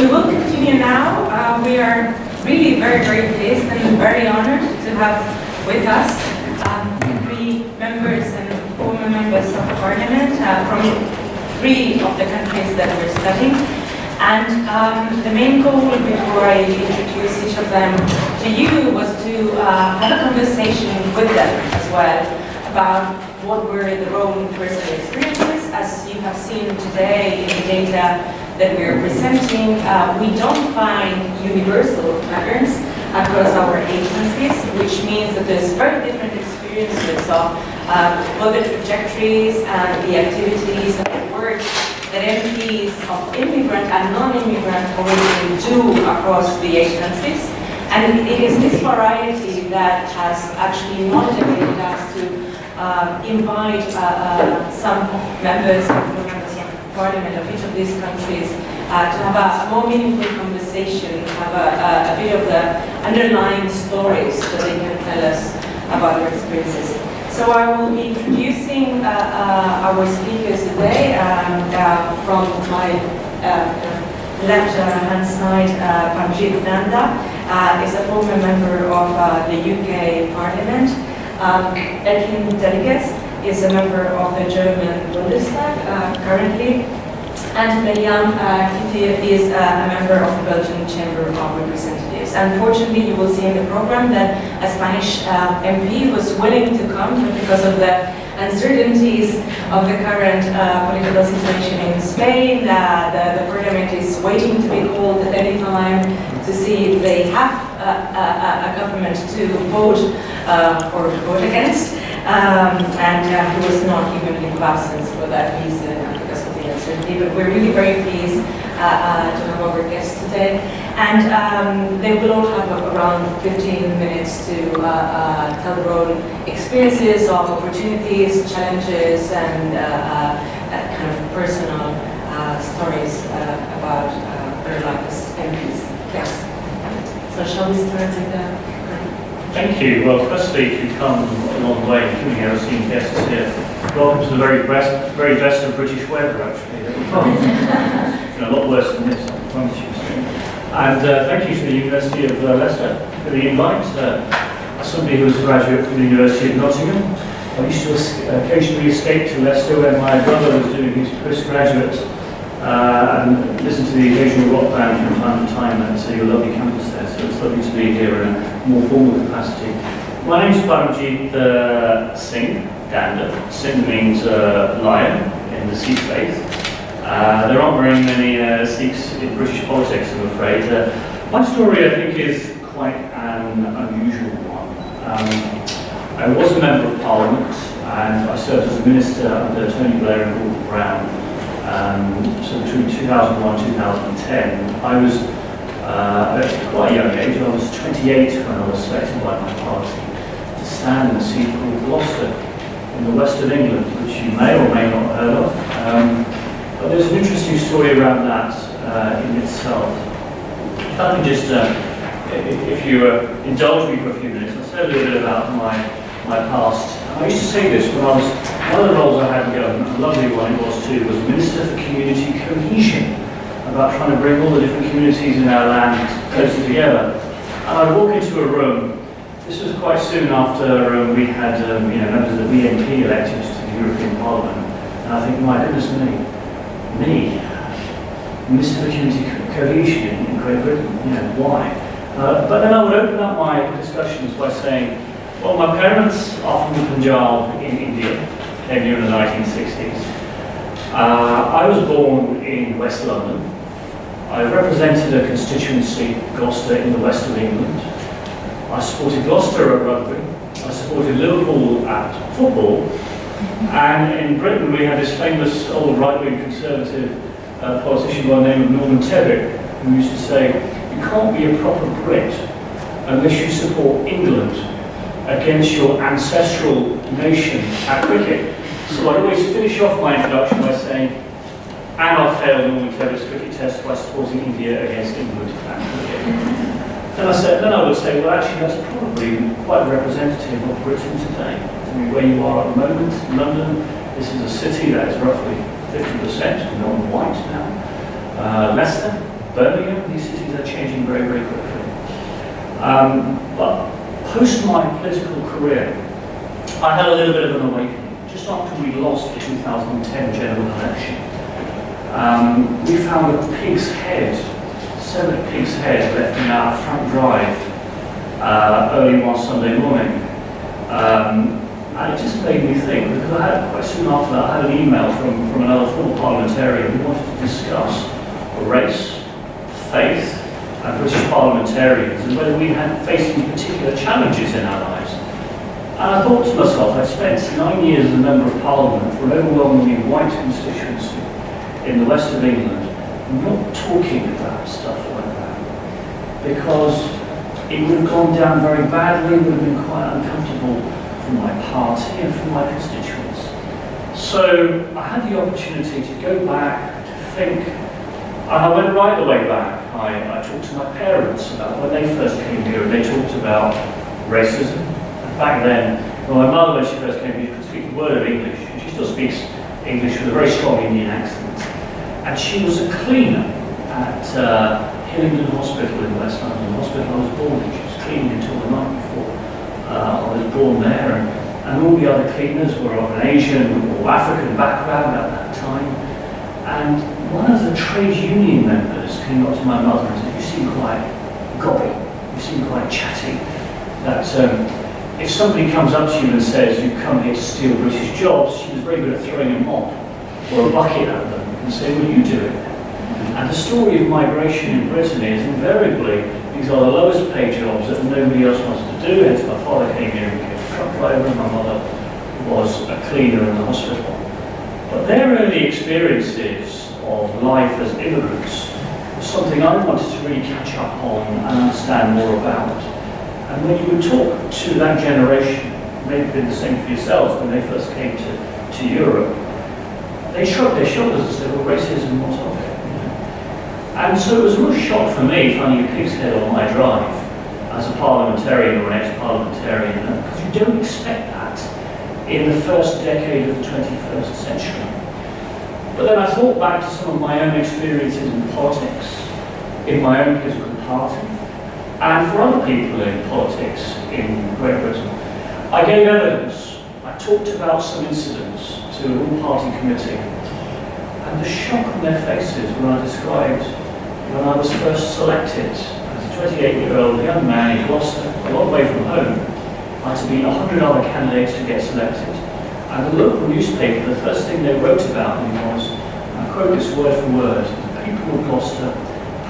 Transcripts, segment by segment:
We will continue now. We are really very pleased and very honored to have with us three members and former members of the parliament from three of the countries that we're studying. And the main goal, before I introduce each of them to you, was to have a conversation with them as well about what were their own personal experiences. As you have seen today in the data that we are presenting, we don't find universal patterns across our 8 countries, which means that there's very different experiences of both the trajectories and the activities and the work that MPs of immigrant and non-immigrant origin do across the 8 countries. And it is this variety that has actually motivated us to invite some members of Parliament of each of these countries to have a more meaningful conversation, have a bit of the underlying stories that they can tell us about their experiences. So I will be introducing our speakers today. From my left-hand side, Parmjit Dhanda is a former member of the UK Parliament. Ekin Deligöz is a member of the German Bundestag currently, and Meryame Kitir is a member of the Belgian Chamber of Representatives. Unfortunately, you will see in the program that a Spanish MP was willing to come, but because of the uncertainties of the current political situation in Spain, the Parliament is waiting to be called at any time to see if they have a government to vote or vote against. And he was not given leave of absence for that reason because of the uncertainty. But we're really very pleased to have our guests today. And they will all have around 15 minutes to tell their own experiences of opportunities, challenges, and kind of personal stories about their life as MPs. Yes. So shall we start with the... Thank you. Well, firstly, if you come a long way, including our esteemed guests here, welcome to the very best of British weather, actually. A lot worse than this, I promise you. And thank you to the University of Leicester for the invite. As somebody who was a graduate from the University of Nottingham, I used to occasionally escape to Leicester where my brother was doing his postgraduate and listen to the occasional rock band from time to time at your lovely campus there. So it's lovely to be here in a more formal capacity. My name is Parmjit Singh, Dhanda. Singh means lion in the Sikh faith. There aren't very many Sikhs in British politics, I'm afraid. My story, I think, is quite an unusual one. I was a member of Parliament, and I served as a minister under Tony Blair and Gordon Brown. So between 2001 and 2010, I was at quite a young age. I was 28 when I was selected by my party to stand in a seat called Gloucester in the west of England, which you may or may not have heard of. But there's an interesting story around that in itself. If I can just, if you indulge me for a few minutes, I'll say a little bit about my past. I used to say this when I was, one of the roles I had in government, a lovely one it was too, was Minister for Community Cohesion, about trying to bring all the different communities in our land closer together. And I'd walk into a room. This was quite soon after we had members of the BNP elected to the European Parliament. And I think, my goodness me, Minister for Community Cohesion in Great Britain, why? But then I would open up my discussions by saying, well, my parents are from the Punjab in India, came here in the 1960s. I was born in West London. I represented a constituency, Gloucester, in the west of England. I supported Gloucester at rugby. I supported Liverpool at football. And in Britain, we had this famous old right-wing conservative politician by the name of Norman Tebbit, who used to say, you can't be a proper Brit unless you support England against your ancestral nation at cricket. So I'd always finish off my introduction by saying, and I failed Norman Tebbit's cricket test by supporting India against England at cricket. Then I would say, well, actually, that's probably quite representative of Britain today. I mean, where you are at the moment, London, this is a city that is roughly 50% non-white now. Leicester, Birmingham, these cities are changing very, very quickly. But post my political career, I had a little bit of an awakening. Just after we lost the 2010 general election, we found a pig's head, severed pig's head left in our front drive early one Sunday morning. And it just made me think, because I had, quite soon after that, I had an email from another former parliamentarian who wanted to discuss race, faith, and British parliamentarians, and whether we had facing particular challenges in our lives. And I thought to myself, I spent 9 years as a Member of Parliament for an overwhelmingly white constituency in the west of England, not talking about stuff like that, because it would have gone down very badly, it would have been quite uncomfortable for my party and for my constituents. So I had the opportunity to go back, to think, and I went right the way back. I talked to my parents about when they first came here, and they talked about racism. And back then, well, my mother, when she first came here, she could speak a word of English. She still speaks English with a very strong Indian accent. And she was a cleaner at Hillingdon Hospital in West London, the hospital I was born in. She was cleaning until the night before I was born there. And all the other cleaners were of an Asian or African background at that time. And one of the trade union members came up to my mother and said, "You seem quite gobby, you seem quite chatty, that if somebody comes up to you and says, you've come here to steal British jobs," she was very good at throwing a mop or a bucket at them and saying, "Will you do it?" And the story of migration in Britain is invariably, these are the lowest paid jobs that nobody else wants to do. Hence my father came here and became a truck driver, and my mother was a cleaner in the hospital. But their early experiences of life as immigrants was something I wanted to really catch up on and understand more about. And when you would talk to that generation, maybe did the same for yourselves when they first came to Europe, they shrugged their shoulders and said, "Well, racism, what's of it?" And so it was a real shock for me finding a pig's head on my drive as a parliamentarian or an ex-parliamentarian, because you don't expect that in the first decade of the 21st century. But then I thought back to some of my own experiences in politics, in my own political party, and for other people in politics in Great Britain. I gave evidence. I talked about some incidents to an all-party committee, and the shock on their faces when I described when I was first selected as a 28-year-old young man in Gloucester, a long way from home. I had to beat 100 other candidates to get selected. And the local newspaper, the first thing they wrote about me was, I quote this word for word, "The people of Gloucester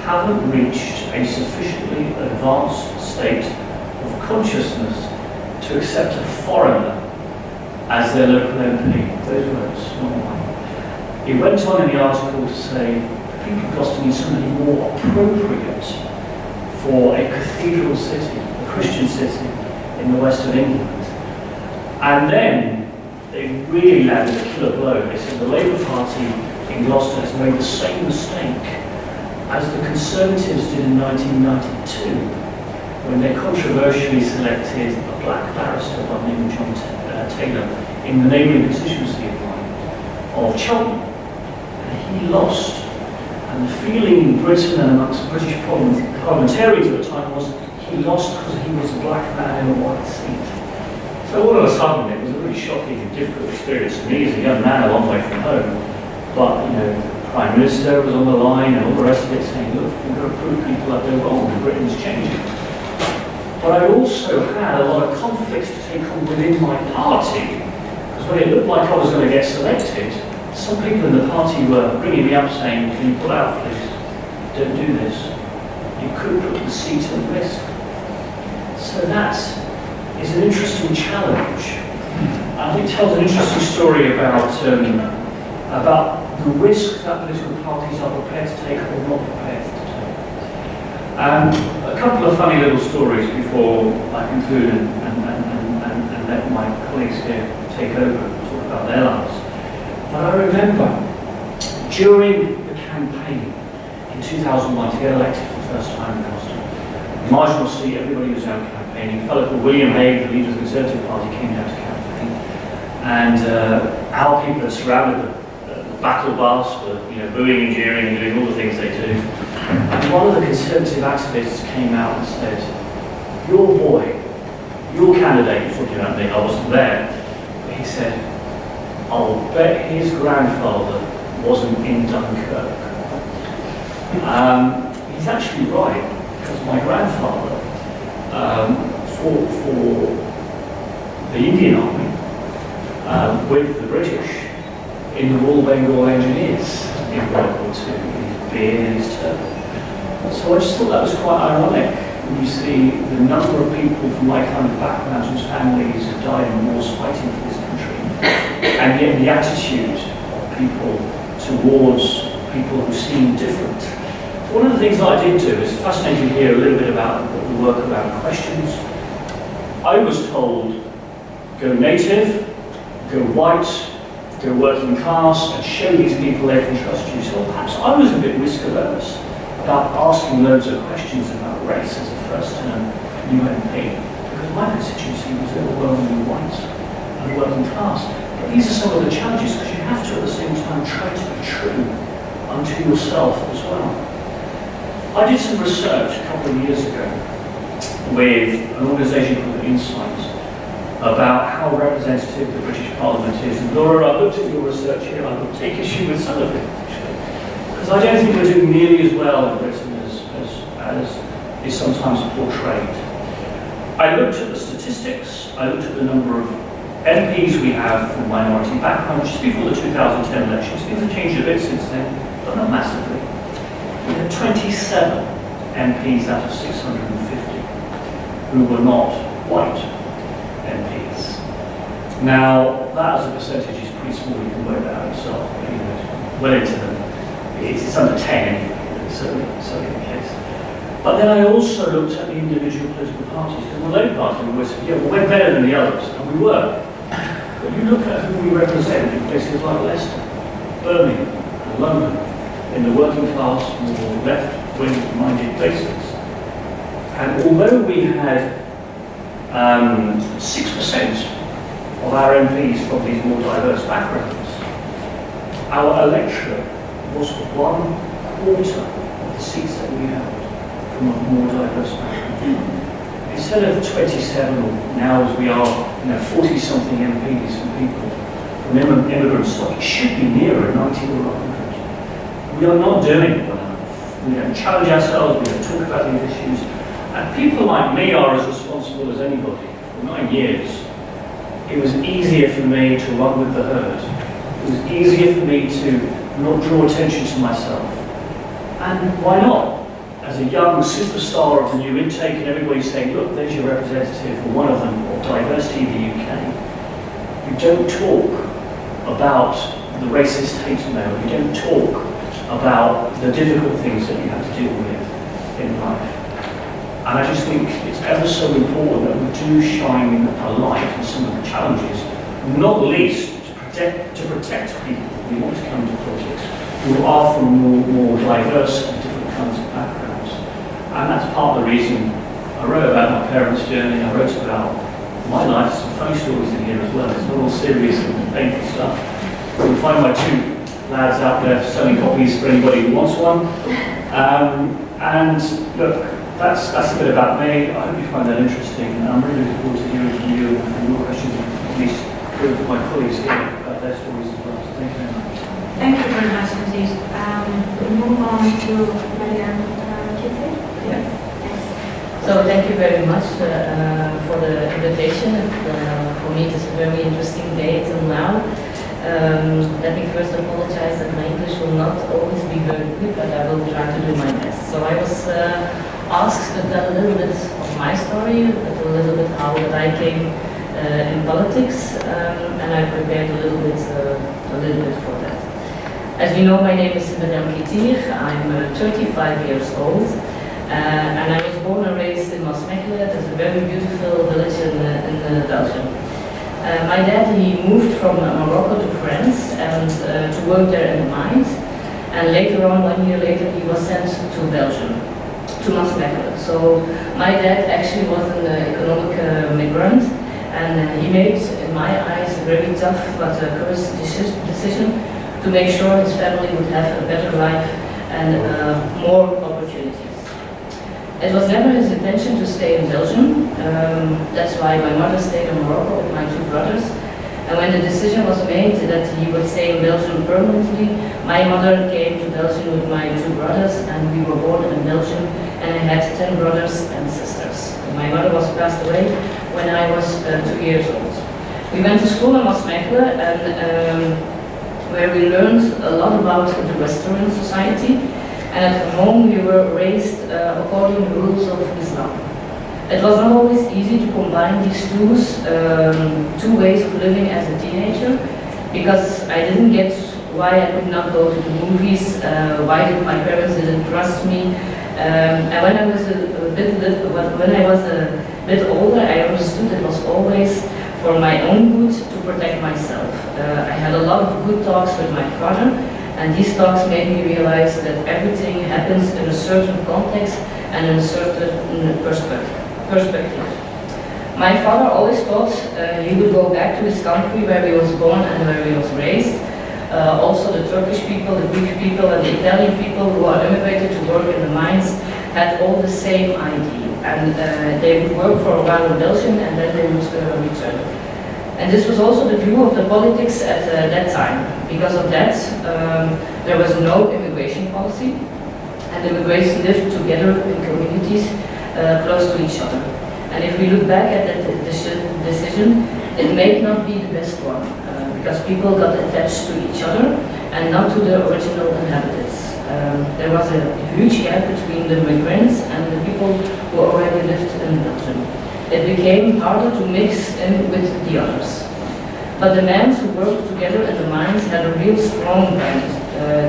haven't reached a sufficiently advanced state of consciousness to accept a foreigner as their local MP." Those words, not mine. He went on in the article to say, the people of Gloucester need somebody more appropriate for a cathedral city, a Christian city in the west of England. And then they really landed a killer blow. They said the Labour Party in Gloucester has made the same mistake as the Conservatives did in 1992, when they controversially selected a black barrister by the name of John Taylor in the neighbouring constituency of mine, of Cheltenham. And he lost. And the feeling in Britain and amongst British parliamentarians at the time was he lost because he was a black man in a white seat. So all of a sudden it was a really shocking and difficult experience for me as a young man a long way from home. But, you know, the Prime Minister was on the line and all the rest of it saying, look, we've got to prove people that they're wrong and Britain's changing. But I also had a lot of conflicts to take on within my party, because when it looked like I was going to get selected, some people in the party were bringing me up saying, "Can you pull out, please? Don't do this. You could put the seat at risk." So that is an interesting challenge. I think it tells an interesting story about the risk that political parties are prepared to take or not prepared to take. A couple of funny little stories before I conclude and let my colleagues here take over and talk about their lives. But I remember during the campaign in 2001 to get elected for the first time in Gloucester, marginal seat, everybody was out campaigning. A fellow called William Hague, the leader of the Conservative Party, came down to campaign. And our people had surrounded the battle bars for booing and jeering and doing all the things they do. And one of the Conservative activists came out and said, your boy, your candidate, talking about me, I wasn't there, but he said, I'll bet his grandfather wasn't in Dunkirk. He's actually right, because my grandfather fought for the Indian Army with the British in the Royal Bengal Engineers in World War II, his beard and his turban. So I just thought that was quite ironic when you see the number of people from my kind of background whose families have died in wars fighting for this country, and yet the attitude of people towards people who seem different. One of the things that I did do is fascinating to hear a little bit about the work around questions. I was told, go native, go white, go working class, and show these people they can trust you. So perhaps I was a bit risk-averse about asking loads of questions about race as a first-term new MP, because my constituency was overwhelmingly white and working class. But these are some of the challenges, because you have to at the same time try to be true unto yourself as well. I did some research a couple of years ago with an organisation called Insight about how representative the British Parliament is. And Laura, I looked at your research here, I would take issue with some of it, actually. Because I don't think we're doing nearly as well in Britain as is sometimes portrayed. I looked at the statistics, I looked at the number of MPs we have from minority background, just before the 2010 elections. Things have changed a bit since then, but not massively. We had 27 MPs out of 650 who were not white MPs. Now, that as a percentage is pretty small, you can work that out yourself. Well into them. It's under 10 anyway, certainly the case. But then I also looked at the individual political parties, because the Labour Party always said, yeah, well, we're better than the others, and we were. But you look at who we represent in places like Leicester, Birmingham, and London, in the working class, more left-wing-minded places. And although we had 6% of our MPs from these more diverse backgrounds, our electorate was 1/4 of the seats that we held from a more diverse background. Instead of 27, or now as we are, 40-something MPs from people from immigrant stock, it should be nearer 90 or 100. We are not doing it well enough. We don't challenge ourselves, we don't talk about these issues. And people like me are as responsible as anybody. For 9 years, it was easier for me to run with the herd. It was easier for me to not draw attention to myself. And why not? As a young superstar of the new intake, and everybody's saying, look, there's your representative, or one of them, of diversity in the UK. You don't talk about the racist hate mail. You don't talk about the difficult things that you have to deal with in life. And I just think it's ever so important that we do shine a light on some of the challenges, not least to protect people who want to come into politics, who are from more diverse and different kinds of backgrounds. And that's part of the reason I wrote about my parents' journey. I wrote about my life, some funny stories in here as well. It's not all serious and painful stuff. You'll find my 2 lads out there selling copies for anybody who wants one. And look, that's a bit about me. I hope you find that interesting. And I'm really looking forward to hearing from you and your questions, at least with my colleagues here about their stories as well. So thank you very much. Thank you very much indeed. We move on to Meryame, Kitir. Yes. So thank you very much for the invitation. For me, it is a very interesting day till now. Let me first apologize that my English will not always be very good, but I will try to do my best. So I was asked to tell a little bit of my story, a little bit how that I came in politics, and I prepared a little bit for that. As you know, my name is Meryame Kitir. I'm 35 years old, and I was born and raised in Maasmechelen. It's a very beautiful village in Belgium. My dad, he moved from Morocco to France and to work there in the mines. And later on, 1 year later, he was sent to Belgium, to Maasmechelen. So my dad actually was an economic migrant, and he made, in my eyes, a very tough but courageous decision to make sure his family would have a better life and more opportunities It was never his intention to stay in Belgium. That's why my mother stayed in Morocco with my two brothers. And when the decision was made that he would stay in Belgium permanently, my mother came to Belgium with my two brothers, and we were born in Belgium, and I had 10 brothers and sisters. My mother was passed away when I was 2 years old. We went to school in Maasmechelen, and where we learned a lot about the restaurant society, and at home we were raised according to the rules of Islam. It was not always easy to combine these two ways of living as a teenager, because I didn't get why I could not go to the movies, why my parents didn't trust me. And when I was a bit older, I understood it was always for my own good to protect myself. I had a lot of good talks with my father, and these talks made me realize that everything happens in a certain context and in a certain perspective. My father always thought he would go back to his country where he was born and where he was raised. Also the Turkish people, the Greek people, and the Italian people who are immigrated to work in the mines had all the same idea. And they would work for a while in Belgium and then they would return. And this was also the view of the politics at that time. Because of that, there was no immigration policy, and immigrants lived together in communities close to each other. And if we look back at that decision, it may not be the best one, because people got attached to each other and not to the original inhabitants. There was a huge gap between the migrants and the people who already lived in Belgium. It became harder to mix in with the others. But the men who worked together in the mines had a real strong bond.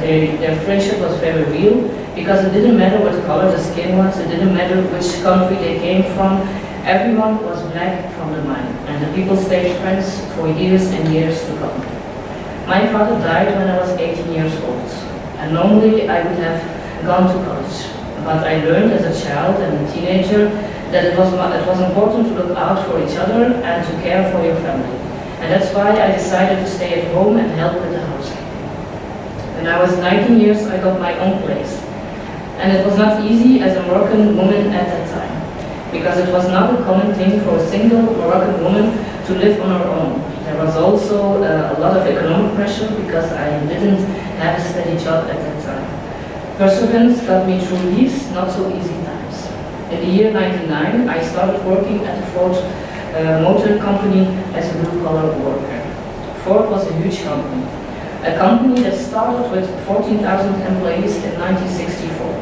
Their friendship was very real, because it didn't matter what color the skin was, it didn't matter which country they came from, everyone was black from the mine, and the people stayed friends for years and years to come. My father died when I was 18 years old, and normally I would have gone to college, but I learned as a child and a teenager that it was important to look out for each other and to care for your family, and that's why I decided to stay at home and help with the house. When I was 19 years, I got my own place. And it was not easy as a Moroccan woman at that time, because it was not a common thing for a single Moroccan woman to live on her own. There was also a lot of economic pressure, because I didn't have a steady job at that time. Perseverance got me through these not so easy times. In the year 1999, I started working at the Ford motor company as a blue-collar worker. Ford was a huge company. A company that started with 14,000 employees in 1964.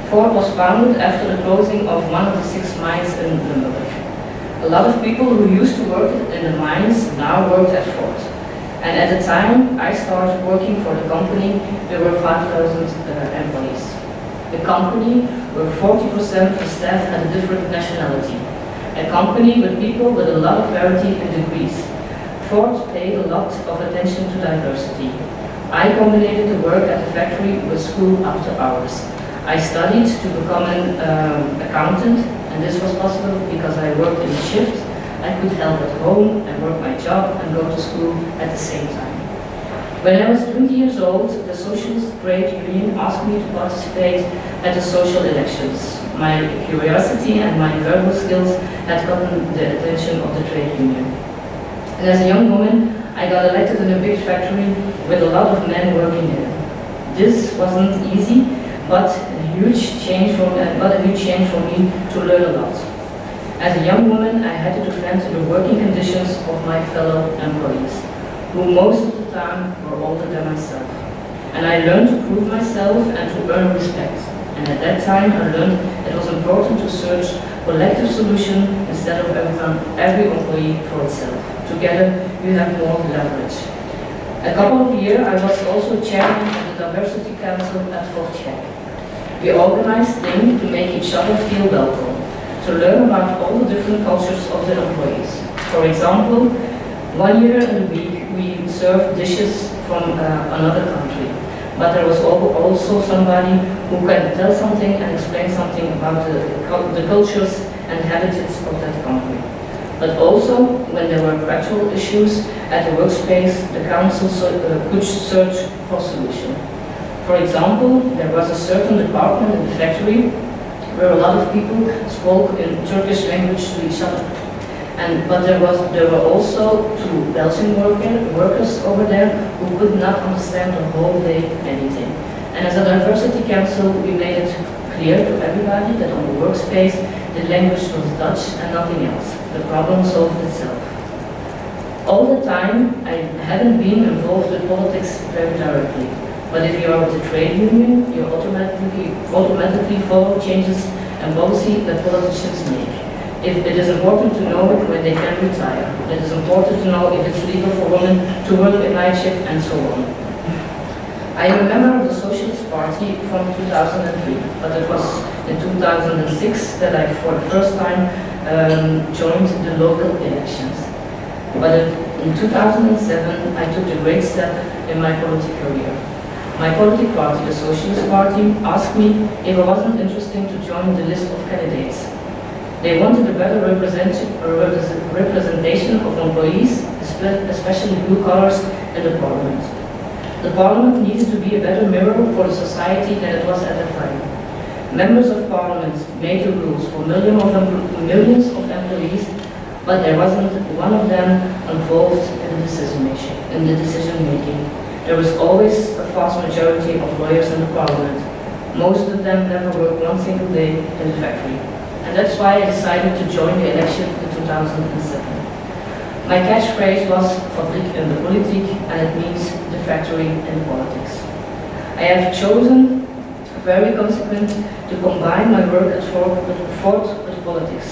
Ford was founded after the closing of one of the 6 mines in Limburg. A lot of people who used to work in the mines now worked at Ford. And at the time I started working for the company, there were 5,000 employees. The company where 40% of the staff had a different nationality. A company with people with a lot of variety in degrees. Ford paid a lot of attention to diversity. I combined the work at the factory with school after hours. I studied to become an accountant, and this was possible because I worked in a shift. I could help at home and work my job and go to school at the same time. When I was 20 years old, the Socialist Trade Union asked me to participate at the social elections. My curiosity and my verbal skills had gotten the attention of the trade union. And as a young woman, I got elected in a big factory with a lot of men working there. This wasn't easy, but a huge change for me to learn a lot. As a young woman, I had to defend the working conditions of my fellow employees, who most of the time were older than myself. And I learned to prove myself and to earn respect. And at that time, I learned it was important to search collective solution instead of every employee for itself. Together, you have more leverage. A couple of years, I was also chairman of the Diversity Council at Ford. We organized things to make each other feel welcome, to learn about all the different cultures of the employees. For example, 1 year in a week, we served dishes from another country. But there was also somebody who can tell something and explain something about the cultures and habitats of that country. But also, when there were practical issues at the workspace, the council could search for solution. For example, there was a certain department in the factory where a lot of people spoke in Turkish language to each other. But there were also two Belgian workers over there who could not understand the whole day anything. And as a diversity council, we made it clear to everybody that on the workspace, the language was Dutch and nothing else. The problem solved itself. All the time, I hadn't been involved with politics very directly. But if you are with a trade union, you automatically follow changes and policy that politicians make. If it is important to know when they can retire. It is important to know if it's legal for women to work a night shift and so on. I am a member of the Socialist Party from 2003, but it was in 2006 that I, for the first time, joined the local elections. But in 2007, I took a great step in my political career. My political party, the Socialist Party, asked me if I wasn't interested to join the list of candidates. They wanted a better representation of employees, especially blue collars, in the parliament. The parliament needed to be a better mirror for the society than it was at that time. Members of parliament made the rules for millions of employees, but there wasn't one of them involved in the decision making. There was always a vast majority of lawyers in the parliament. Most of them never worked one single day in the factory. And that's why I decided to join the election in 2007. My catchphrase was Fabrik in the Politik, and it means the factory in politics. I have chosen, very consequent, to combine my work at Ford with politics.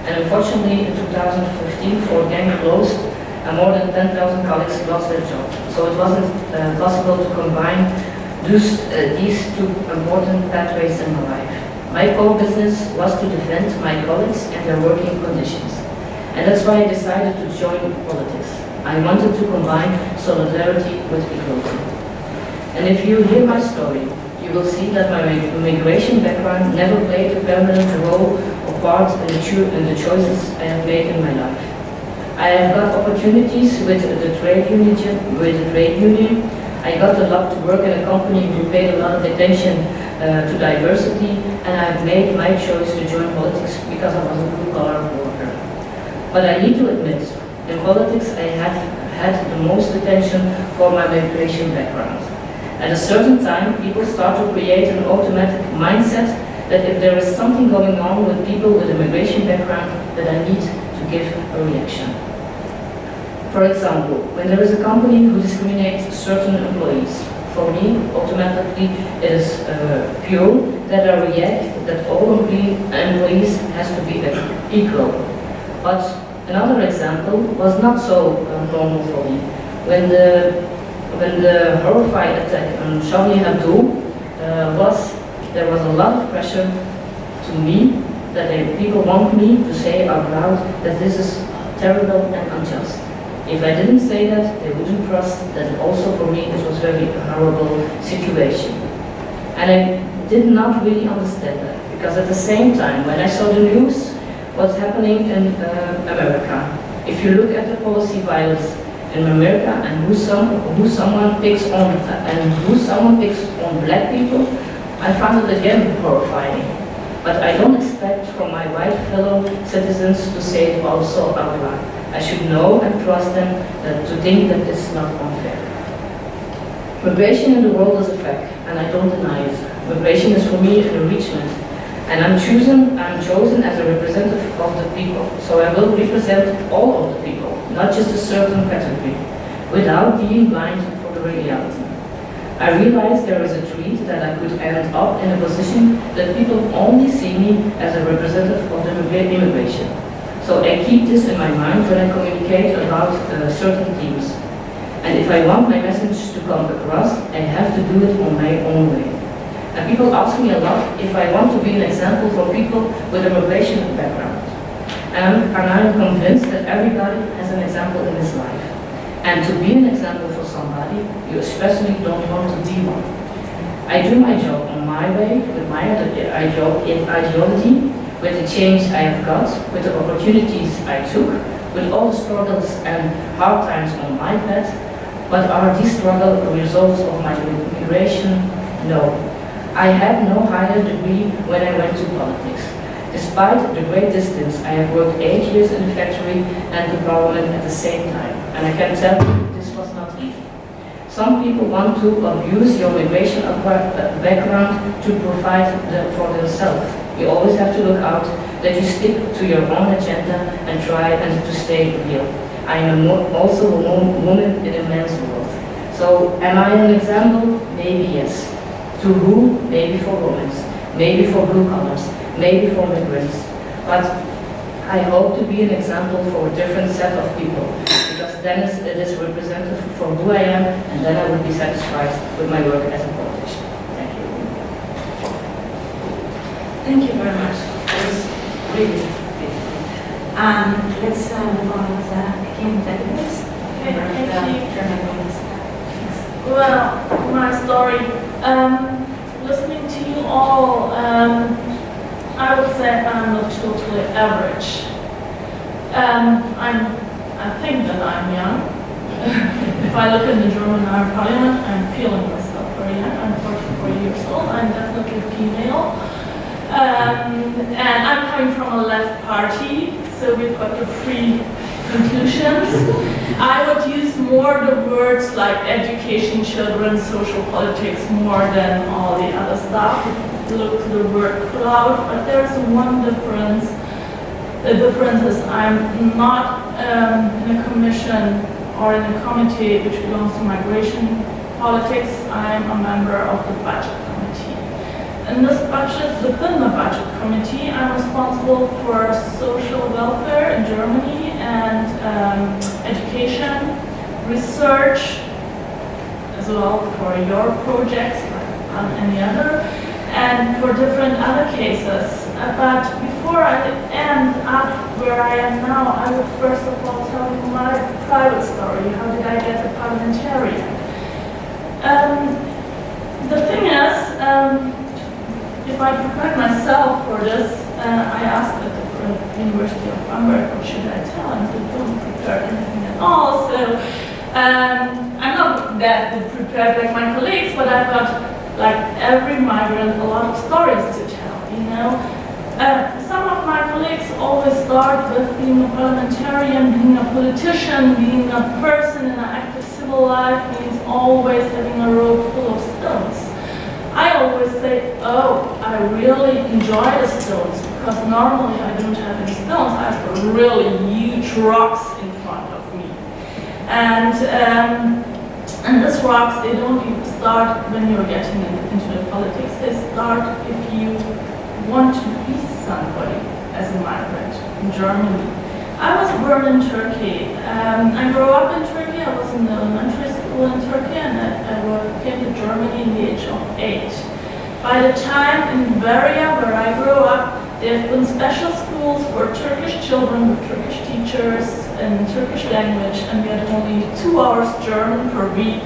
And unfortunately, in 2015, Ford gang closed, and more than 10,000 colleagues lost their job. So it wasn't possible to combine these two important pathways in my life. My core business was to defend my colleagues and their working conditions. And that's why I decided to join politics. I wanted to combine solidarity with equality. And if you hear my story, you will see that my immigration background never played a permanent role or part in the choices I have made in my life. I have got opportunities with the trade union. I got the luck to work in a company who paid a lot of attention to diversity, and I have made my choice to join politics because I was a blue-collar worker. But I need to admit, in politics I have had the most attention for my migration background. At a certain time, people start to create an automatic mindset that if there is something going on with people with a migration background, that I need to give a reaction. For example, when there is a company who discriminates certain employees, for me, automatically it is pure that I react that all employees has to be equal. But another example was not so normal for me. When the horrified attack on Charlie Hebdo there was a lot of pressure to me that people want me to say out loud that this is terrible and unjust. If I didn't say that, they wouldn't trust that also for me it was a very horrible situation. And I did not really understand that, because at the same time, when I saw the news, what's happening in America, if you look at the policy violence in America and who someone picks on black people, I found it again horrifying. But I don't expect from my white fellow citizens to say it also out loud. I should know and trust them to think that it's not unfair. Migration in the world is a fact, and I don't deny it. Migration is for me an enrichment, and I'm chosen as a representative of the people. So I will represent all of the people, not just a certain category, without being blind for the reality. I realized there is a treat that I could end up in a position that people only see me as a representative of the immigration. So I keep this in my mind when I communicate about certain themes. And if I want my message to come across, I have to do it on my own way. And people ask me a lot if I want to be an example for people with a migration background. And I'm convinced that everybody has an example in his life. And to be an example for somebody, you especially don't want to be one. I do my job on my way, with my ideology, with the change I have got, with the opportunities I took, with all the struggles and hard times on my path. But are these struggles a result of my migration? No. I had no higher degree when I went to politics. Despite the great distance, I have worked 8 years in the factory and the parliament at the same time, and I can tell you this was not easy. Some people want to abuse your migration background to provide for themselves. You always have to look out that you stick to your own agenda and try to stay real. I am also a woman in a man's world. So am I an example? Maybe yes. To who? Maybe for women, maybe for blue collars, maybe for migrants. But I hope to be an example for a different set of people, because then it is representative for who I am, and then I would be satisfied with my work as a politician. Thank you. Thank you very much. That was really beautiful. Let's move on with Ekin Deligöz. Okay, thank you. German Bundestag. Thanks. Well, my story. Listening to you all, I would say I'm not totally average. I think that I'm young. If I look in the German Parliament, I'm feeling myself very young. I'm 44 years old. I'm definitely female. And I'm coming from a left party, so we've got the free conclusions. I would use more the words like education, children, social politics more than all the other stuff. Look to the word cloud, but there's one difference. The difference is I'm not in a commission or in a committee which belongs to migration politics. I'm a member of the budget committee. In this budget, within the budget committee, I'm responsible for social welfare in Germany and education, research, as well for your projects, like any other, and for different other cases. But before I end up where I am now, I would first of all tell you my private story. How did I get a parliamentarian? The thing is, if I prepared myself for this, I asked at the University of Hamburg, what should I tell? And they don't prepare anything at all. So I'm not that good prepared like my colleagues, but I've got, like every migrant, a lot of stories to tell, you know. Some of my colleagues always start with being a parliamentarian, being a politician, being a person in an active civil life means always having a road full of stones. I always say, oh, I really enjoy the stones, because normally I don't have any stones. I have really huge rocks in front of me. And these rocks, they don't even start when you're getting into the politics. They start if you want to be somebody as a migrant in Germany. I was born in Turkey. I grew up in Turkey. I was in the elementary school in Turkey, and I came to Germany in the age of 8. By the time in Bavaria, where I grew up, there have been special schools for Turkish children with Turkish teachers in Turkish language, and we had only 2 hours German per week.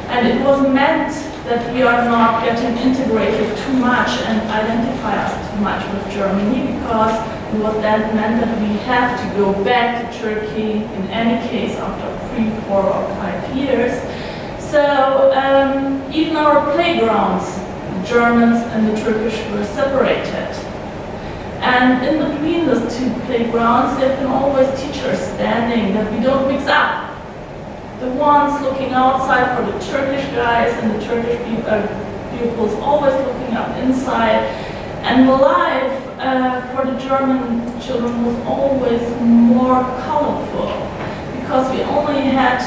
And it was meant that we are not getting integrated too much and identify us too much with Germany, because it was then meant that we have to go back to Turkey in any case after 3, 4, or 5 years. So even our playgrounds, the Germans and the Turkish, were separated. And in between those 2 playgrounds, there have been always teachers standing that we don't mix up. The ones looking outside for the Turkish guys and the Turkish pupils always looking up inside. And the life for the German children was always more colorful, because we only had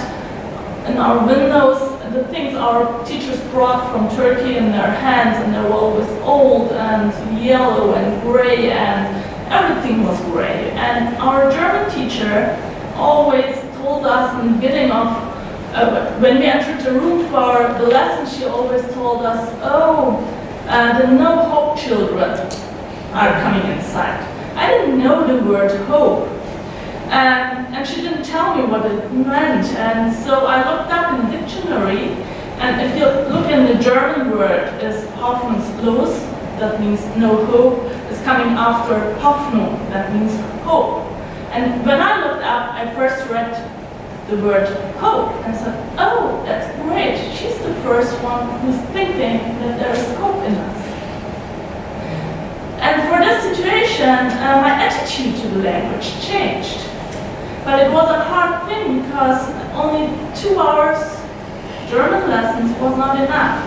in our windows the things our teachers brought from Turkey in their hands, and they were always old and yellow and gray, and everything was gray. And our German teacher always told us in the beginning of, when we entered the room for the lesson, she always told us, oh, the no hope children are coming inside. I didn't know the word hope. And she didn't tell me what it meant. And so I looked up in the dictionary, and if you look in the German word is hoffnungslos, that means no hope, is coming after Hoffnung, that means hope. And when I looked up, I first read the word hope, and said, oh, that's great. She's the first one who's thinking that there is hope in my attitude to the language changed. But it was a hard thing because only 2 hours German lessons was not enough.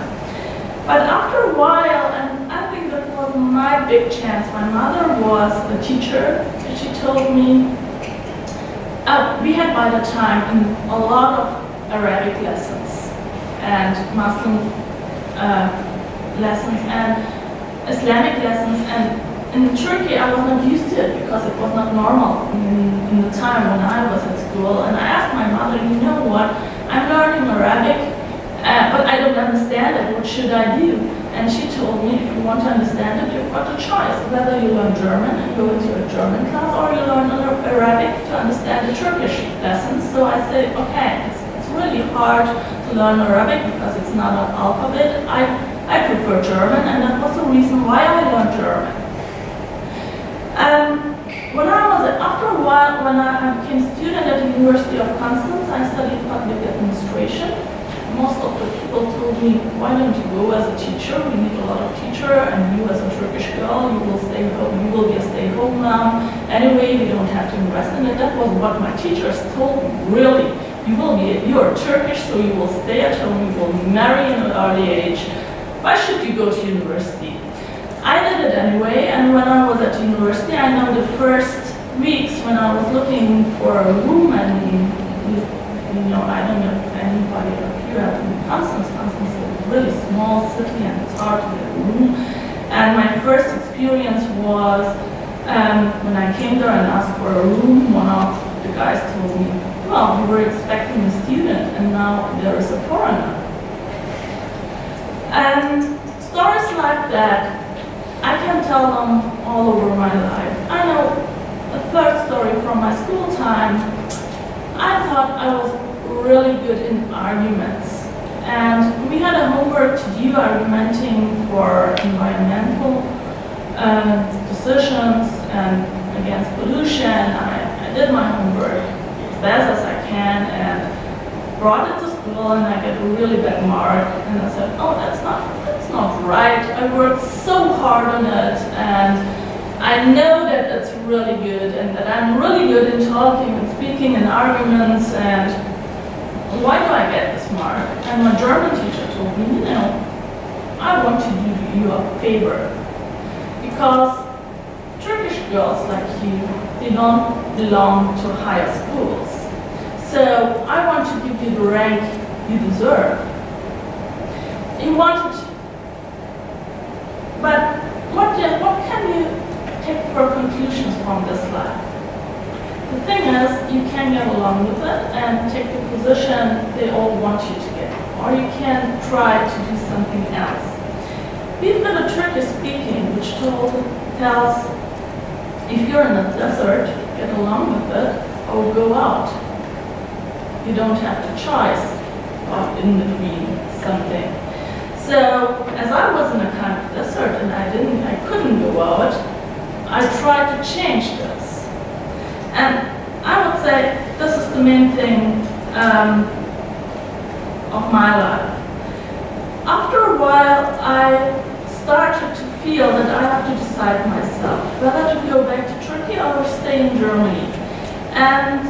But after a while, and I think that was my big chance, my mother was a teacher, and she told me, we had by the time a lot of Arabic lessons and Muslim lessons and Islamic lessons, and in Turkey I was not used to it because it was not normal in the time when I was at school. And I asked my mother, you know what, I'm learning Arabic, but I don't understand it, what should I do? And she told me, if you want to understand it, you've got a choice, whether you learn German and go into a German class, or you learn Arabic to understand the Turkish lessons. So I said, okay, it's really hard to learn Arabic because it's not an alphabet. I prefer German, and that was the reason why I learned German. After a while, when I became a student at the University of Constance, I studied public administration. Most of the people told me, why don't you go as a teacher? We need a lot of teacher, and you as a Turkish girl, you will stay home. You will be a stay-home mom. Anyway, we don't have to invest in it. That was what my teachers told me. Really, you are Turkish, so you will stay at home. You will marry in an early age. Why should you go to university? I did it anyway, and when I was at university, I know the first weeks when I was looking for a room, and I don't know if anybody up here at Constance. Constance is a really small city, and it's hard to get a room. And my first experience was when I came there and asked for a room. One of the guys told me, well, we were expecting a student, and now there is a foreigner. And stories like that, I can tell them all over my life. I know a third story from my school time. I thought I was really good in arguments. And we had a homework to do argumenting for environmental decisions and against pollution. I did my homework as best as I can and brought it to school, and I get a really bad mark. And I said, oh, that's not right. I worked so hard on it, and I know that it's really good, and that I'm really good in talking and speaking and arguments, and why do I get this mark? And my German teacher told me, I want to do you a favor, because Turkish girls like you, they don't belong to higher schools. So I want to give you the rank you deserve. You wanted to. But what can you take for conclusions from this life? The thing is, you can get along with it and take the position they all want you to get. Or you can try to do something else. We've got a Turkish speaking which tells, if you're in a desert, get along with it or go out. You don't have the choice of in between something. So, as I was in a kind of desert and I couldn't go out, I tried to change this. And I would say this is the main thing of my life. After a while, I started to feel that I have to decide myself whether to go back to Turkey or stay in Germany. And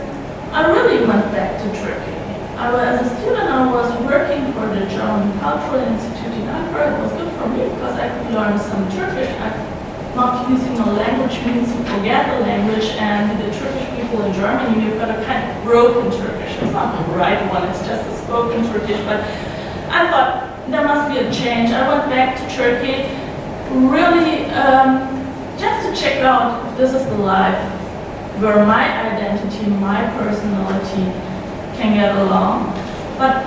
I really went back to Turkey. As a student, I was working for the German Cultural Institute in Ankara. It was good for me because I could learn some Turkish. Not using the language means you forget the language, and the Turkish people in Germany, you've got a kind of broken Turkish. It's not the right one, it's just a spoken Turkish. But I thought there must be a change. I went back to Turkey really just to check out if this is the life where my identity, my personality can get along. But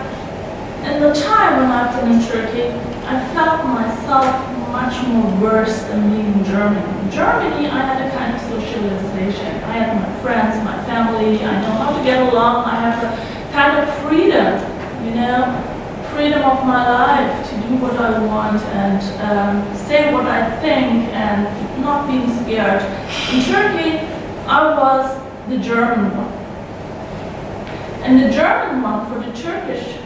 in the time when I've been in Turkey, I felt myself much more worse than being in Germany. In Germany, I had a kind of socialization. I had my friends, my family, I know how to get along, I have a kind of freedom, freedom of my life to do what I want and say what I think and not being scared. In Turkey, I was the German one. And the German one for the Turkish,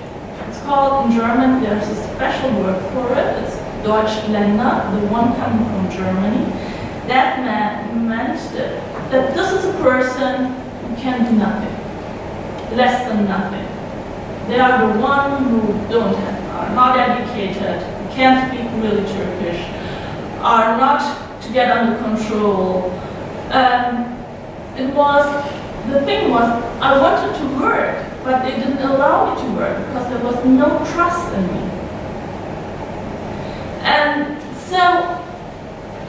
it's called in German, there's a special word for it, it's Deutschländer, the one coming from Germany. that meant that this is a person who can do nothing, less than nothing. They are the one who are not educated, can't speak really Turkish, are not to get under control. The thing was, I wanted to work, but they didn't allow me to work because there was no trust in me. And so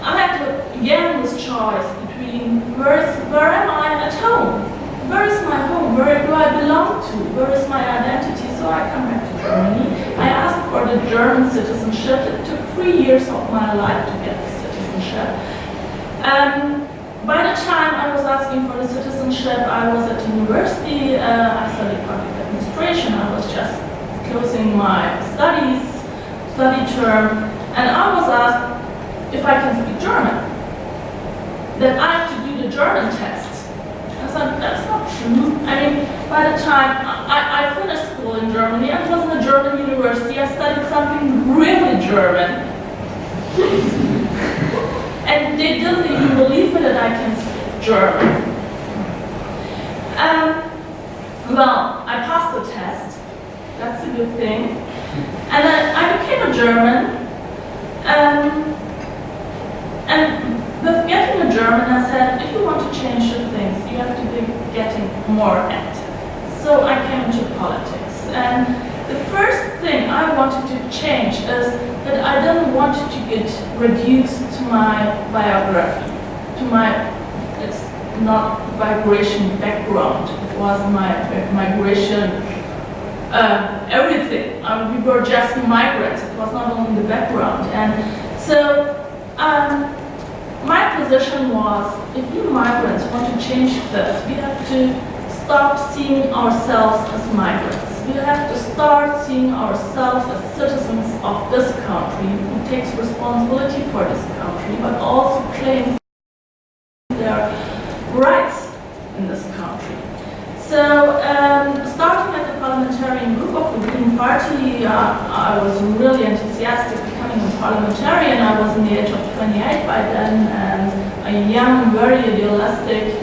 I had to, again, this choice between where am I at home? Where is my home? Where do I belong to? Where is my identity? So I come back to Germany. I asked for the German citizenship. It took 3 years of my life to get the citizenship. By the time I was asking for the citizenship, I was at university. I studied public administration. I was just closing my study term, and I was asked if I can speak German. That I have to do the German test. I said, that's not true. I mean, by the time I finished school in Germany, I was in a German university, I studied something really German. And they didn't even believe me that I can speak German. Well, I passed the test. That's a good thing. And then I became a German. And with getting a German, I said, if you want to change the things, you have to be getting more active. So I came into politics. And the first thing I wanted to change is that I didn't want to get reduced to my biography, to my, it's not migration background, it was my migration, everything. We were just migrants, it was not only the background. And so my position was, if you migrants want to change this, we have to stop seeing ourselves as migrants. We have to start seeing ourselves as citizens of this country who takes responsibility for this country, but also claims their rights in this country. So, starting at the parliamentarian group of the Green Party, I was really enthusiastic becoming a parliamentarian. I was in the age of 28 by then, and a young, very idealistic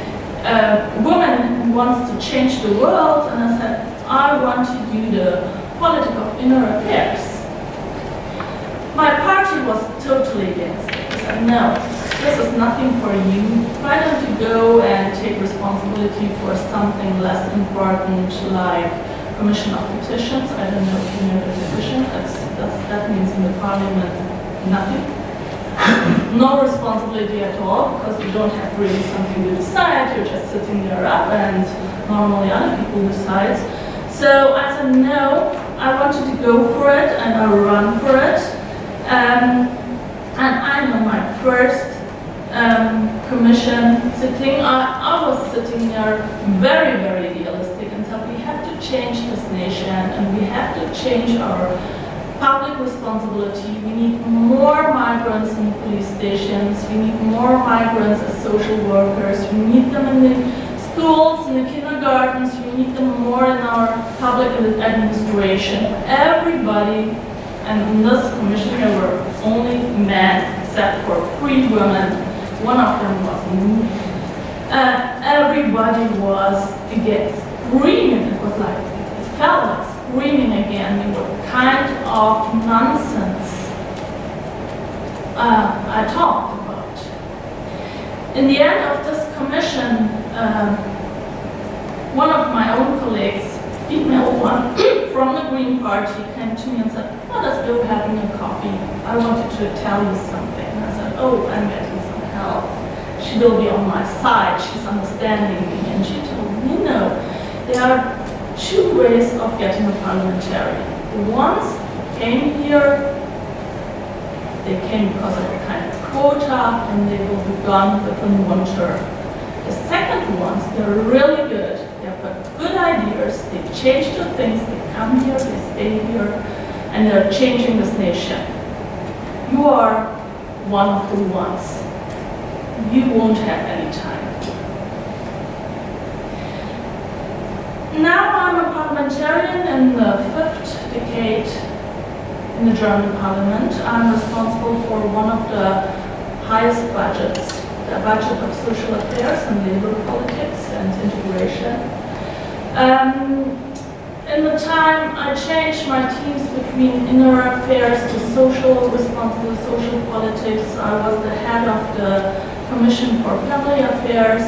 woman who wants to change the world, and I said, I want to do the politics of inner affairs. My party was totally against it. I said, no, this is nothing for you. Why don't you go and take responsibility for something less important, like Commission of Petitions? I don't know if you know the petition. That means in the parliament, nothing. No responsibility at all, because you don't have really something to decide. You're just sitting there up, and normally other people decide. So I said, no, I wanted to go for it, and I run for it. And I know my first commission sitting, I was sitting there very, very idealistic and said, we have to change this nation, and we have to change our public responsibility. We need more migrants in police stations. We need more migrants as social workers. We need them in the schools, in the kindergartens. We need them more in our public administration. Everybody, and in this commission there were only men except for 3 women. One of them was me. Everybody was against screaming. It was like, it felt like screaming again. What kind of nonsense I talked about. In the end of this commission, one of my own colleagues, female one, from the Green Party, came to me and said, let us go having a coffee. I wanted to tell you something. And I said, oh, I'm getting some help. She will be on my side. She's understanding me. And she told me, no, there are 2 ways of getting a parliamentarian. The ones came here, they came because of a kind of quota, and they will be gone within 1 term. The second ones, they're really good. They've got good ideas, they change the things, they come here, they stay here, and they're changing this nation. You are one of the ones. You won't have any time. Now I'm a parliamentarian in the 5th decade in the German parliament. I'm responsible for one of the highest budgets the budget of social affairs and labor politics and integration. In the time, I changed my teams between inner affairs to social responsible social politics. I was the head of the Commission for Family Affairs.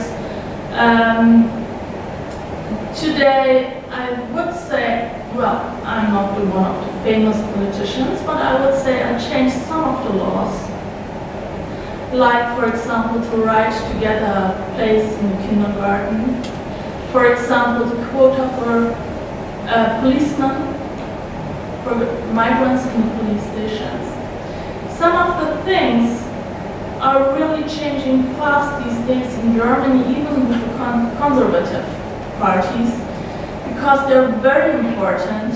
Today, I would say, well, I'm not one of the famous politicians, but I would say I changed some of the laws. Like, for example, the right to get a place in the kindergarten. For example, the quota for policemen, for migrants in the police stations. Some of the things are really changing fast these days in Germany, even with the conservative parties, because they're very important.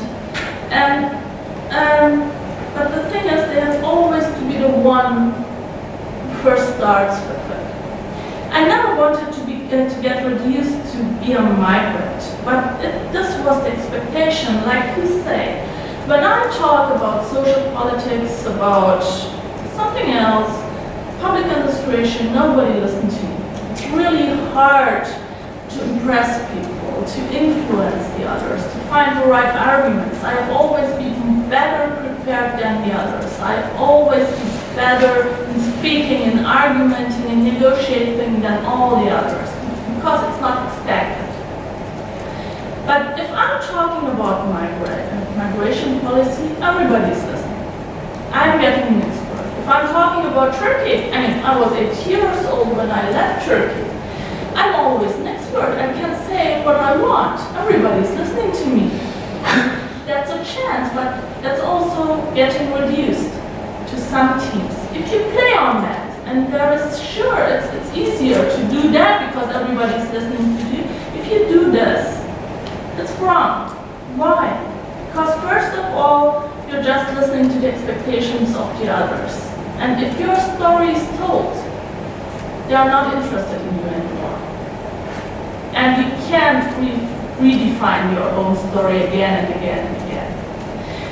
But the thing is, they have always to be the one who first starts with it. I never wanted to get reduced to be a migrant, but this was the expectation, like you say. When I talk about social politics, about something else, public administration, nobody listens to me. It's really hard to impress people, to influence the others, to find the right arguments. I have always been better prepared than the others. I've always been better in speaking, in argumenting, in negotiating than all the others, because it's not expected. But if I'm talking about migration policy, everybody's listening. I'm getting an expert. If I'm talking about Turkey, I was 8 years old when I left Turkey. I'm always an expert. I can say what I want. Everybody's listening to me. That's a chance, but that's also getting reduced to some teams. If you play on that, and there is sure it's easier to do that because everybody's listening to you. If you do this, it's wrong. Why? Because first of all, you're just listening to the expectations of the others. And if your story is told, they are not interested in you anymore. And you can't redefine your own story again and again and again.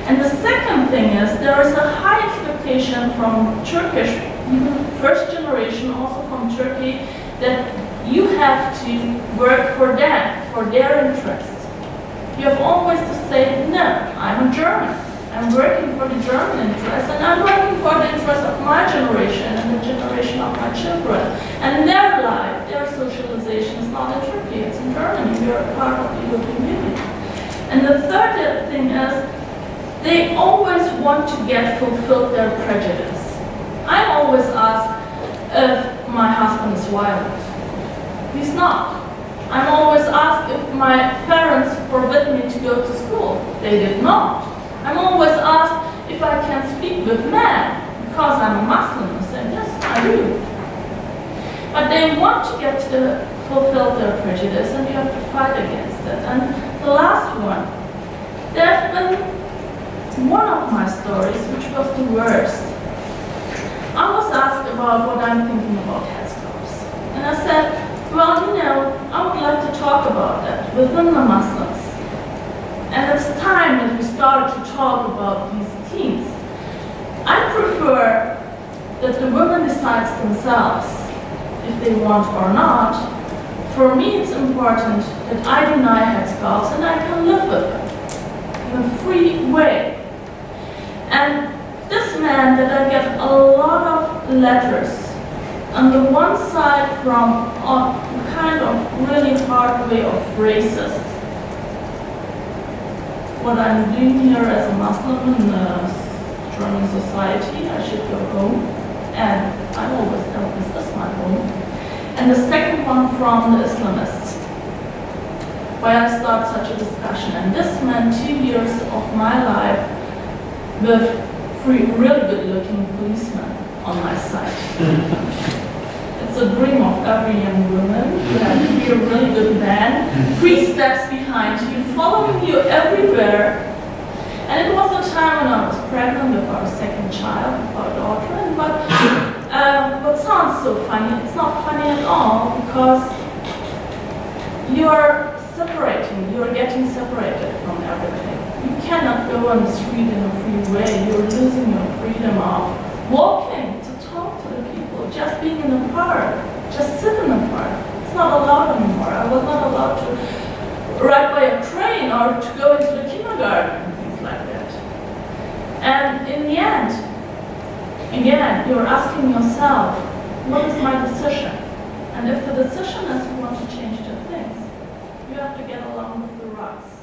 And the second thing is, there is a high expectation from Turkish, even first generation, also from Turkey, that you have to work for them, for their interests. You have always to say, no, I'm a German. I'm working for the German interest, and I'm working for the interest of my generation and the generation of my children. And their life, their socialization is not in Turkey, it's in Germany. We are part of the European Union. And the third thing is, they always want to get fulfilled their prejudice. I'm always asked if my husband is violent. He's not. I'm always asked if my parents forbid me to go to school. They did not. I'm always asked if I can speak with men because I'm a Muslim. I said, yes, I do. But they want to get to fulfill their prejudice, and you have to fight against it. And the last one, there have been one of my stories, which was the worst. I was asked about what I'm thinking about headscarves. And I said, well, I would like to talk about that within the Muslims. And it's time that we started to talk about these themes. I prefer that the women decide themselves if they want or not. For me, it's important that I deny headscarves and I can live with it in a free way. And this meant that I get a lot of letters. On the one side from a kind of really hard way of racist. What I'm doing here as a Muslim in German society, I should go home. And I always tell this is my home. And the second one from the Islamists, where I start such a discussion. And this meant 2 years of my life with 3 really good-looking policemen on my side. It's a dream of every young woman. You have to be a really good man, 3 steps behind you, following you everywhere. And it was a time when I was pregnant with our second child, our daughter. And what sounds so funny, it's not funny at all, because you're separating, you're getting separated from everything. You cannot go on the street in a free way. You're losing your freedom of walking, to talk to the people, just being in the park. not allowed anymore. I was not allowed to ride by a train or to go into the kindergarten and things like that. And in the end, again, you're asking yourself, what is my decision? And if the decision is you want to change the things, you have to get along with the rocks.